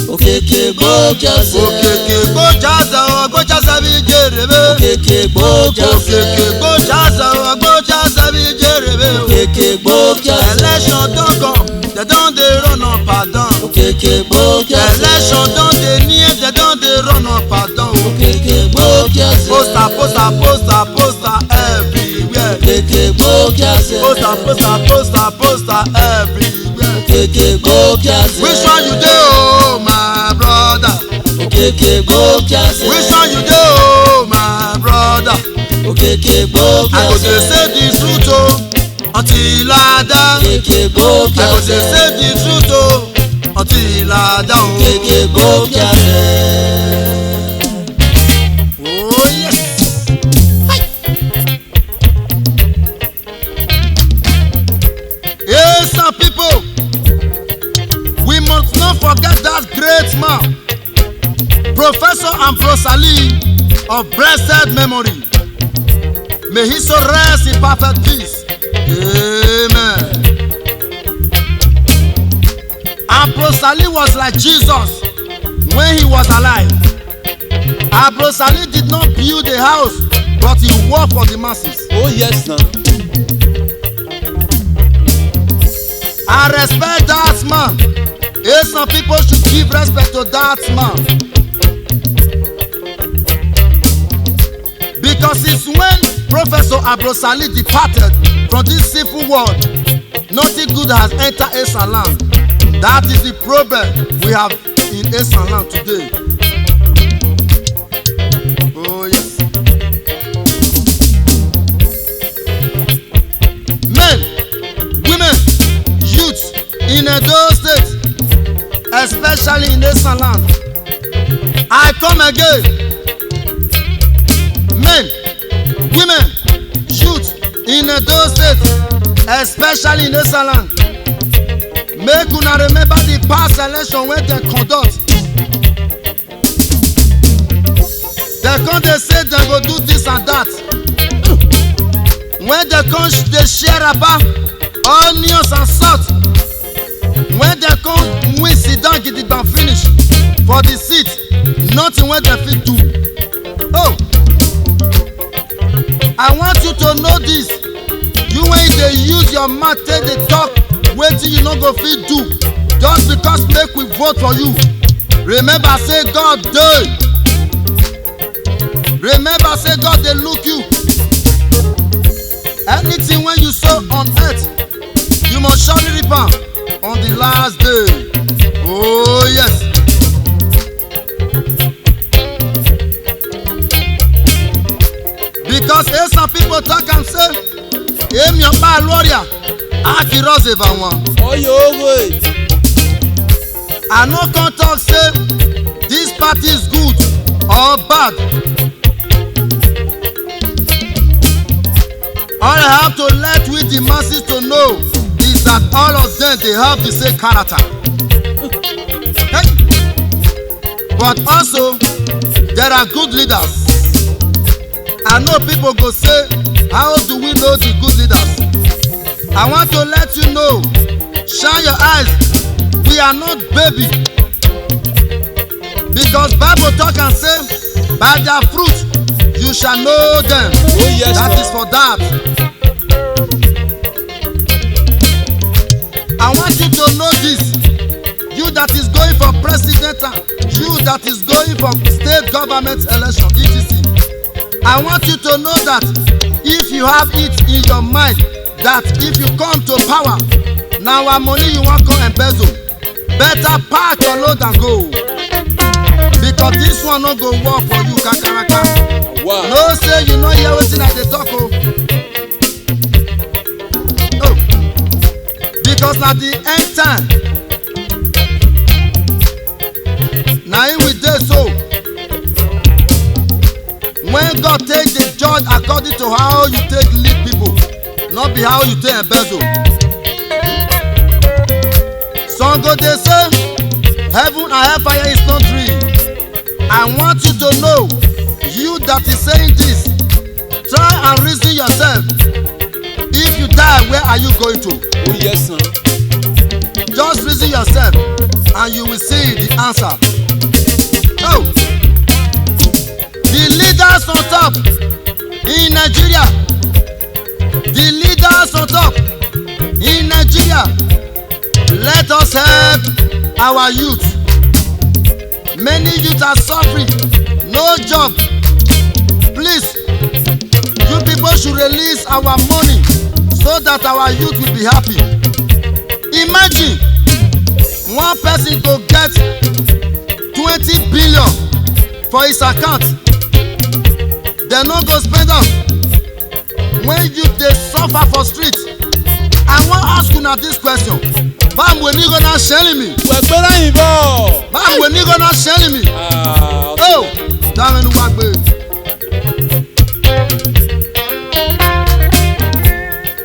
Okeke gbogiase. Okeke gbogiase, gbogiase bi jerebe. Okeke gbogiase. Okeke gbogiase, gbogiase bi jerebe. Okeke gbogiase. Election don come, they don dey run up and down. Okeke gbogiase. Election don dey near, they don dey run up and down. Okeke gbogiase. Poster, poster, poster, poster everywhere. Okeke gbogiase. Poster, poster, poster, poster everywhere. Okeke gbogiase. Which one you dey oh my brother? Okeke gbogiase. Which one you dey oh my brother? Okeke gbogiase. I go dey say the truth oh until I die. Okeke I go gbogiase. dey say the truth oh until I die. Okeke gbogiase. Oh yes. Yes, some people, we must not forget that great man, Professor Ambrose Ali of blessed memory. May he so rest in perfect peace. Amen. Ambrose Ali was like Jesus when he was alive. Ambrose Ali did not build a house, but he worked for the masses. Oh yes, now. I respect that man. Hey, some people should give respect to that man. Because it's when Professor Ambrose Ali departed from this sinful world Nothing good has entered Esan land. That is the problem we have in Esan land today. Oh yes. Men, women, youth in Edo State, especially in Esan land. I come again. Men, women, youth in Edo State, especially in Esan land. Make una remember the past election wey dem conduct. Dem come dey say dem go do this and that. When dem come dey share about onions and salt, when dem come win sit down gidigba finish for the seat, nothing wey dem fit do. Oh, I want you to know this. You wey dey use your mouth take dey talk wetin you no go fit do just because make we vote for you. Remember say God dey. Remember say God dey look you. Anything wey you sow on earth, you must surely reap am on the last day. Oh yes. Because some people talk and say, "Emi ọba lawyer." Akiros eva one. Oh yo wait. I no come talk say this party is good or bad. All I have to let with the masses to know is that all of them they have the same character. Hey. But also there are good leaders. I know people go say, how do we know the good leaders? I want to let you know, shine your eyes, we are not baby. Because Bible talk and say, by their fruit you shall know them. Oh yes. That is for that. I want you to know this. You that is going for president, you that is going for state government election, etc. I want you to know that if you have it in your mind that if you come to power, now our money you want come embezzle, better pack your load and go. Because this one no go work for you, kakaraka. Wow. No say you know hear wetin I dey talk o. Oh. Because na the end time. Na him we dey so. When God take the judge according to how you take lead people, not be how you take embezzle. Some go dey say heaven and hellfire is not real. I want you to know, you that is saying this, try and reason yourself. If you die, where are you going to? Oh yes sir. Just reason yourself and you will see the answer. Oh, the leaders on top in Nigeria, the leaders on top in Nigeria, let us help our youth. Many youth are suffering, no job. Please, you people should release our money so that our youth will be happy. Imagine one person go get 20 billion for his account, dem no go spend am. When youth dey suffer for street, I wan ask una this question. Báwo ni gonna ṣẹlẹ̀ mi? Wẹ̀gbẹ́rẹ́ yìnbọn. Báwo ni gonna ṣẹlẹ̀ mi? Oh, dáhùn ẹnu wá gbé.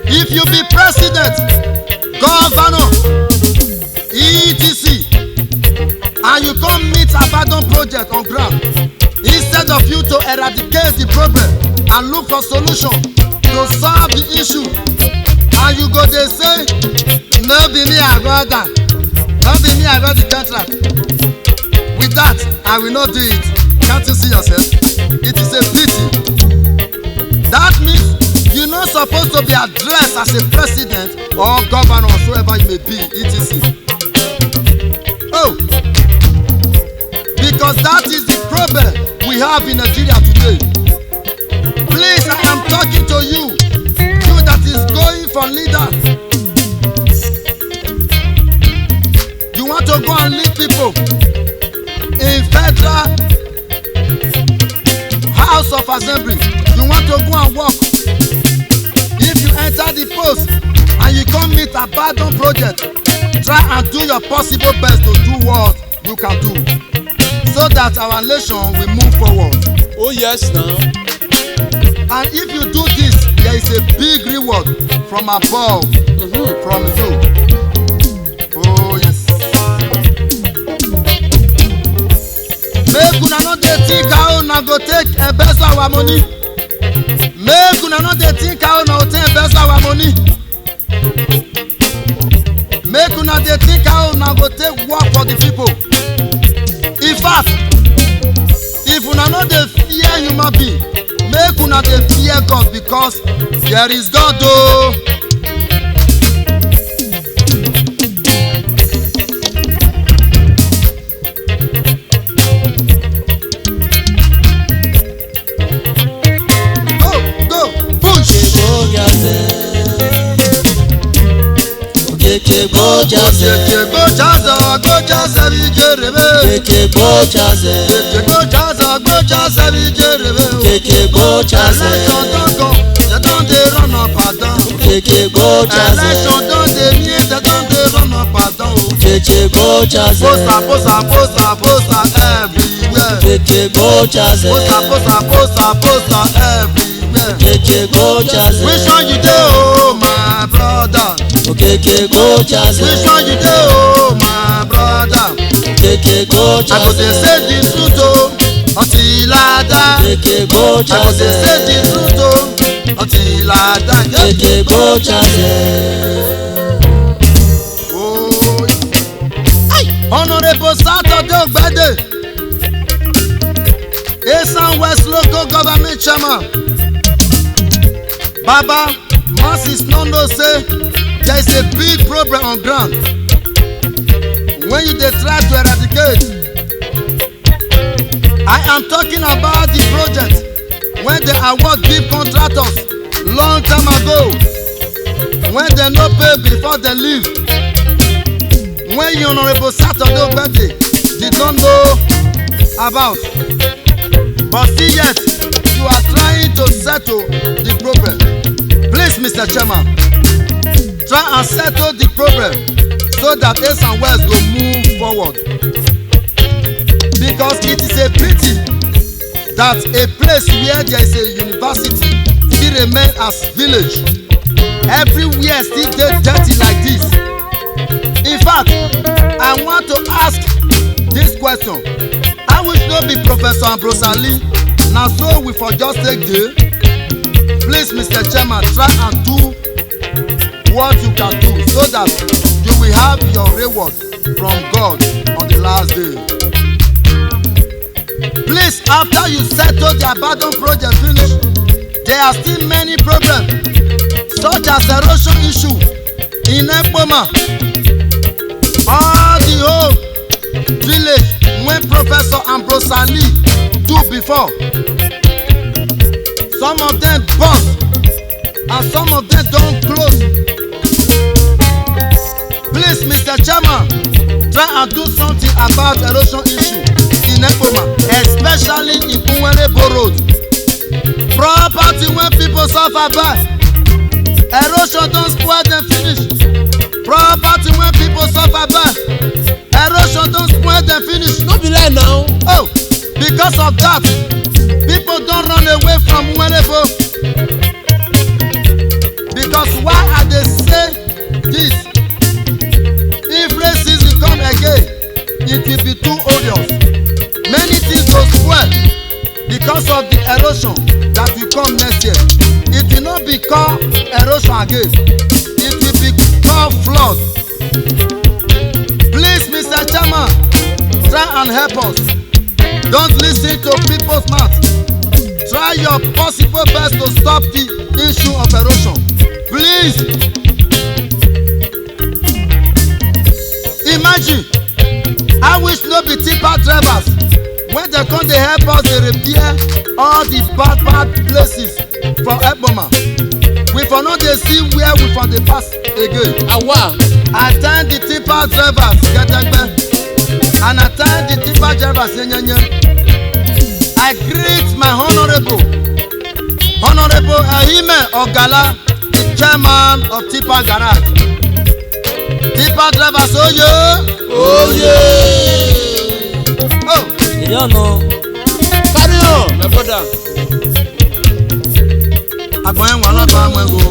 If you be president, governor, etc. and you come meet abandoned project on ground, instead of you to eradicate the problem and look for solution to solve the issue, and you go dey say, no be me I got that, no be me I got the contract. With that, I will not do it. Can't you see yourself? It is a pity. That means you're not supposed to be addressed as a president or governor, whoever you may be, etc. Oh, because that is the problem we have in Nigeria today. Please, I am talking to you, you that is going for leader. to go and lead people in federal house of assembly, you want to go and work. If you enter the post and you come meet abandoned project, try and do your possible best to do what you can do, so that our nation will move forward. Oh yes now. And if you do this, there is a big reward from above, from you. Oh yes. Make una no dey think how una go take embezzle our money. Make una no dey think how una go take embezzle our money. Make una dey think how una go take work for the people. In fact, if una no dey fear human being, make una dey fear God, because there is God o. Go push. Keke bojaze, Gojaza bijerebe. keke bojaze, Gojaza bijerebe. keke bojaze, Election don come, they don dey run up and down. keke bojaze, Election don dey near, they don dey run up and down. keke bojaze, Poster everywhere. keke bojaze, Poster everywhere. keke bojaze, Which one you dey, oh my brother? keke bojaze, Which one you dey, oh my brother? keke I go dey bojaze, say the truth oh, until I die. keke I go dey bojaze, say the truth oh, until I die. keke bojaze. Oh, Honorable Saturday Ogbede, Esan West Local Government Chairman. Baba, masses no know say there is a big problem on ground. When you dey try to eradicate, I am talking about the project when they award big contractors long time ago, when they no pay before they leave. When you Honorable Saturday Ogbede did not know about, but still yet you are trying to settle the problem. Please, Mr. Chairman, try and settle the problem so that East and West go move forward. Because it is a pity that a place where there is a university still remain as village. Everywhere still dey dirty like this. In fact, I want to ask this question. I wish no be Professor Ambrose Ali, na so we for just take dey. Please, Mr. Chairman, try and do what you can do so that you will have your reward from God on the last day. Please, after you settle the abandoned project finish, there are still many problems, such as erosion issue in Ekpoma. All the whole village when Professor Ambrose Ali do before, some of them burst and some of them don close. Please, Mr. Chairman, try and do something about erosion issue in Ekpoma, especially in Uwerebo Road. Property wey people suffer by, erosion don spoil them finish. Property wey people suffer by, erosion don spoil them finish. No be lie now. Oh, because of that, people don run away from Uwerebo. Because why I dey say this? If rain season come again, it will be too odious. Many things go spoil because of the erosion that will come next year. It will not be called erosion again. It will be called flood. Please, Mr. Chairman, try and help us. Don't listen to people's mouth. Try your possible best to stop the issue of erosion. Please. Imagine, I wish no be tipper drivers when they come dey help us dey repair all the bad places for Ekpoma. We for no dey see where we for dey pass again. Awa. I thank the tipper drivers Gedegbe and I thank the tipper driver Senyenye. I greet my honorable Ahime Ogala, the chairman of Tipper Garage. Tipper drivers, oh yeah. Oh yeah. Oh, You don't know. Carry on, my brother. agbọ̀n wọn lọ́ba mẹ́go.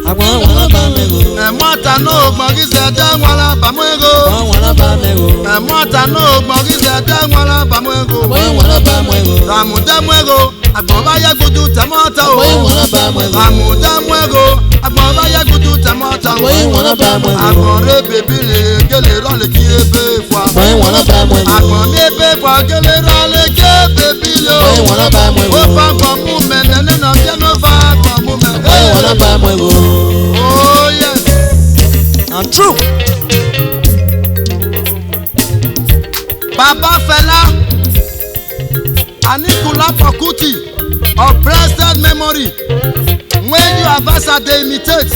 Agbọn wọn lọ bá mi wò. Ẹ̀mọ́ta náà gbọ̀n kí sẹ́dẹ̀ wọn lọ́ba mẹ́go. Agbọn wọn lọ bá mi wò. Ẹ̀mọ́ta náà gbọ̀n kí sẹ́dẹ̀ wọn lọ́ba mẹ́go. Agbọn wọn lọ bá mi wò. Ràmùdẹ́mẹ́go, àgbọ̀n bá yẹ gudu tẹ̀mọ́ta o. Agbọn wọn lọ bá mi wò. Ràmùdẹ́mẹ́go, àgbọ̀n bá yẹ gudu tẹ̀mọ́ta o. Agbọn wọn lọ bá mi wò. Àgbọ̀n rẹ̀ bèbí lè gélé rọ́ọ̀lì kí ebe fà. Agbọn wọn lọ bá mi wò. Àgbọ̀n mi ebe fà gélé rọ́ọ̀lì kí ebe bí yo. Agbọn wọn lọ bá mi wò. Ó fa gbọ̀n mú mẹ́nẹ́ nínú bí ẹnu fa gbọ̀n mú mẹ́. Agbọn wọn lọ bá mi wò. Oh yes. I'm true. Baba Fela Anikulapo Kuti of blessed memory. When you advance dey imitate,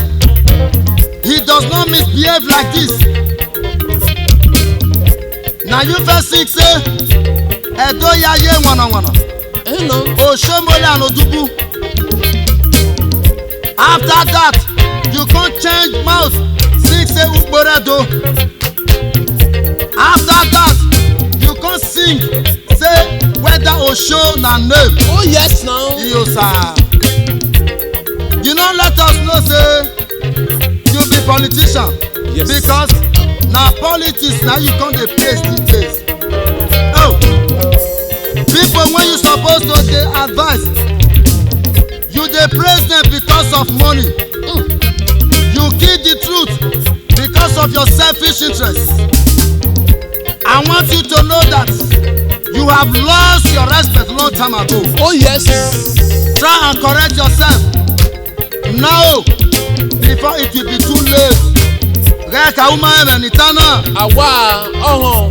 he does not misbehave like this. Na you first sing say Edo yaye wana. Hello. Oshomole and Odubu. After that, you can't change mouth. Sing say Ukboredo. After that, you can't sing say whether Osho na name. Oh yes now. Yo sir. You know let us know say you be politician. Yes. Because na politics na you come dey place these days. Oh, people when you suppose to dey advise, you dey praise them because of money. You kill the truth because of your selfish interest. I want you to know that you have lost your respect long time ago. Oh yes. Try and correct yourself now before it will be too late. Rẹ́ka wúmọ́ ẹ̀rẹ̀ nìtán náà. Àwa ọ̀hún.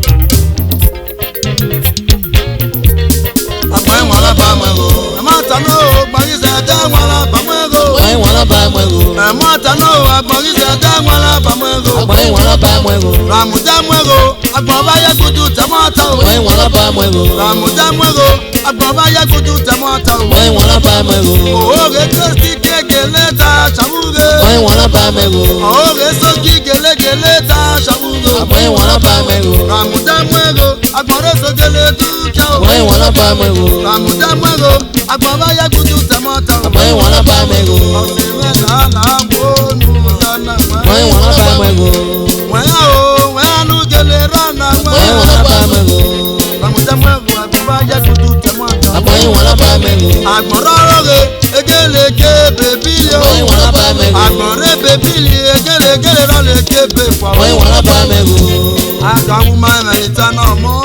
Àgbọ̀n ìwọ̀n lọ́ba mọ̀ ẹ̀rọ. Ẹ̀mọ́ àtàná o, gbọ̀ngí sẹ̀dá ìwọ̀n lọ́ba mọ̀ ẹ̀rọ. Agbọn wọn lọ bá mi wò. Ẹ̀mọ́ àtàná o, àgbọ̀ngí sẹ̀dá ìwọ̀n lọ́ba mọ̀ ẹ̀rọ. Agbọn wọn lọ bá mi wò. Ràmùdẹ́mú ẹ̀rọ, àgbọ̀n bá yẹ kutu tẹ̀mọ́ ọ̀tọ̀ o. Agbọn wọn lọ bá mi wò. Ràmùdẹ́mú ẹ̀rọ, àgbọ̀n bá yẹ kutu tẹ̀mọ́ ọ̀tọ̀ o. Agbọn wọn lọ bá mi wò. Òhòrè kristi gégélé ta ṣàwúre. Agbọn wọn lọ bá mi wò. Òhòrè sókí gélégélé ta ṣàwúre. Agbọn wọn lọ bá mi wò. Ràmùdẹ́mú ẹ̀rọ, àgbọ̀n rẹ̀ sókèlè dúkìá o. Agbọn wọn lọ bá mi wò. Ràmùdẹ́mú ẹ̀rọ, àgbọ̀n bá yẹ kutu tẹ̀mọ́ ọ̀tọ̀ o. Agbọn wọn lọ bá mi wò. Ọ̀sìn rẹ̀ làálàá wónú yánná Agbọn wẹ́. wọn lọ bá mi wò. Wẹ́yà o, wẹ́yà nu gèlè rànà Agbọn wẹ́. wọn lọ bá mi wò. Ràmùdẹ́mú ẹ̀rọ, àgbọ̀n bá yẹ kutu tẹ̀mọ́ ọ̀tọ̀ o. Agbọn wọn lọ bá mi wò. Àgbọ̀n rọ́rọ́re, egéleke bèbí yo. Agbọn wọn lọ bá mi wò. Àgbọ̀n rẹ̀ bèbí li, egéleke rọ́lẹ̀ ké bè fọ́. Agbọn wọn lọ bá mi wò. Àgbọ̀n wúmọ̀ ẹ̀rẹ̀ ìtàn náà mọ́.